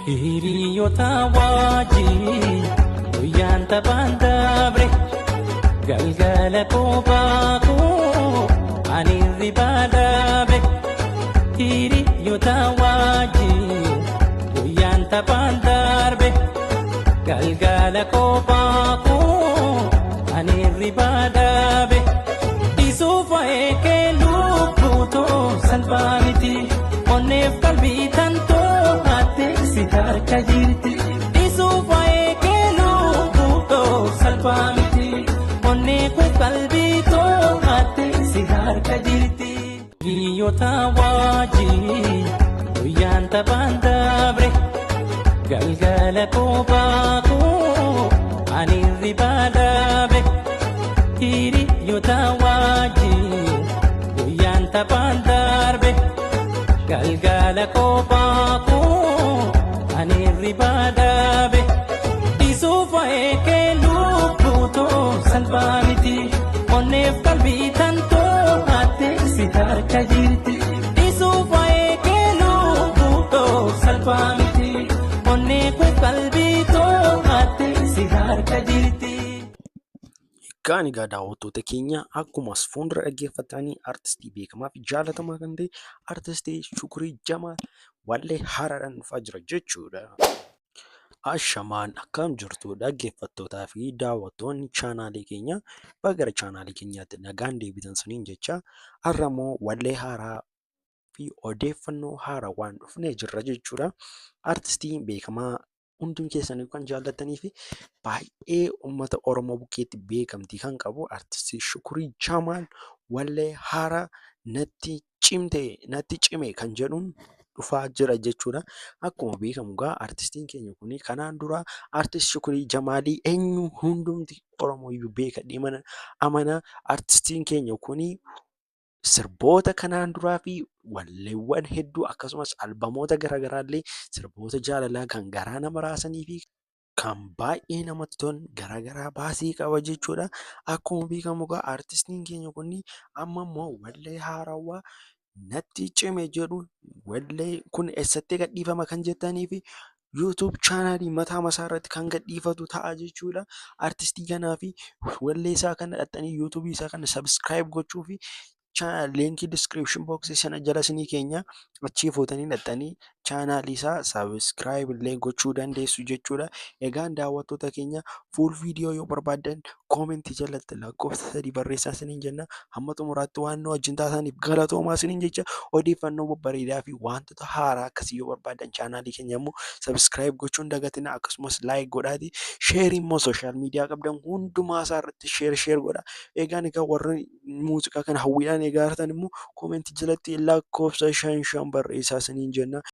Hiriyoota wajjin guyyaan taphaan dabre galgala kophaa koo ani ribaa dhabe. Hiriyoota wajjin guyyaan taphaan darbe galgala kophaa koo ani ribaa dhabe. Isuufa eekee lubbuutoo salphaa miti onneef qalbii tantoo. Harka jirti isuufa eekee lubbuutoo salphaa miti onnee koo qalbii too'atte si harka jirti. Hiriyoota wajjin guyyaan taphaan dabre galgala kophaa koo ani ribaa dhabe. Hiriyoota wajjin guyyaan taphaan darbe galgala kophaa koo ani ribaa dhabe. Isuufa eekee lubbuutoo salphaa miti onneef qalbii tantoo ate si harka jirti. Isuufa eekee lubbuutoo salphaa miti onnee koo qalbii too ate si harka jirti. Egaan egaa daawwattoota keenya akkumas fuuldura dhaggeeffatanii artistii beekamaa fi jaalatamaa kan ta'e artistii Shukurii Jamaal wallee haaraadhaan dhufaa jira jechuudha. Ashamaan akkam jirtu dhaggeeffattootaa fi daawwattoonni chaanaalii keenya bagara chaanaalii keenyaatti nagaan deebitan saniin jecha har'a immoo wallee haaraa fi odeeffannoo haaraa waan dhufnee jirra jechuudha. Artistiin beekamaa hundum keessanii kan jaallatanii fi baay'ee uummata Oromoo bukkeetti beekamtii kan qabu artistii Shukurii Jamaal wallee haaraa natti cime kan jedhuun dhufaa jira jechuudha. Akkuma beekamu egaa artistiin keenya kun kanaan dura artist Shukurii Jamaalii eenyu hundumti Oromoo iyyuu beekadhee amana. Artistiin keenya kun sirboota kanaan duraa fi walleewwan hedduu akkasumas albamoota garaagaraallee sirboota jaalalaa kan garaa nama raasanii fi kan baay'ee namatti tolan garaagaraa baasii qaba jechuudha. Akkuma beekamu egaa artistiin keenya kun amma immoo wallee haarawaa natti cime jedhu wallee kun eessatti gadhiifama kan jettanii fi YouTube chaanaalii mataa masaa irratti kan gadhiifatu ta'a jechuudha. Artistii kanaa fi wallee isaa kana dhattanii YouTube isaa kana subscribe gochuu fi linkii description box sana jala isinii keenya achii fuutanii dhattanii chaanaalii isaa subscribe illee gochuu dandeessu jechuudha. Egaan daawwattoota keenya full video yoo barbaadan comment jalatti lakkoofsa 3 barreessaa isiniin jenna. Hamma xumuraatti waan nu wajjin taataniif galatoomaa isiniin jecha odeeffannoo babbareedaa fi wantoota haaraa akkasii yoo barbaadan chaanaalii keenya immoo subscribe gochuun dagatina akkasumas like godhaati. Share immoo social media qabdan hundumaa isaa irratti share godha. Egaan egaa warri muuziqaa kana hawwiidhaan eegaartan immoo comment jalatti lakkoofsa 5 barreessaa isiniin jenna.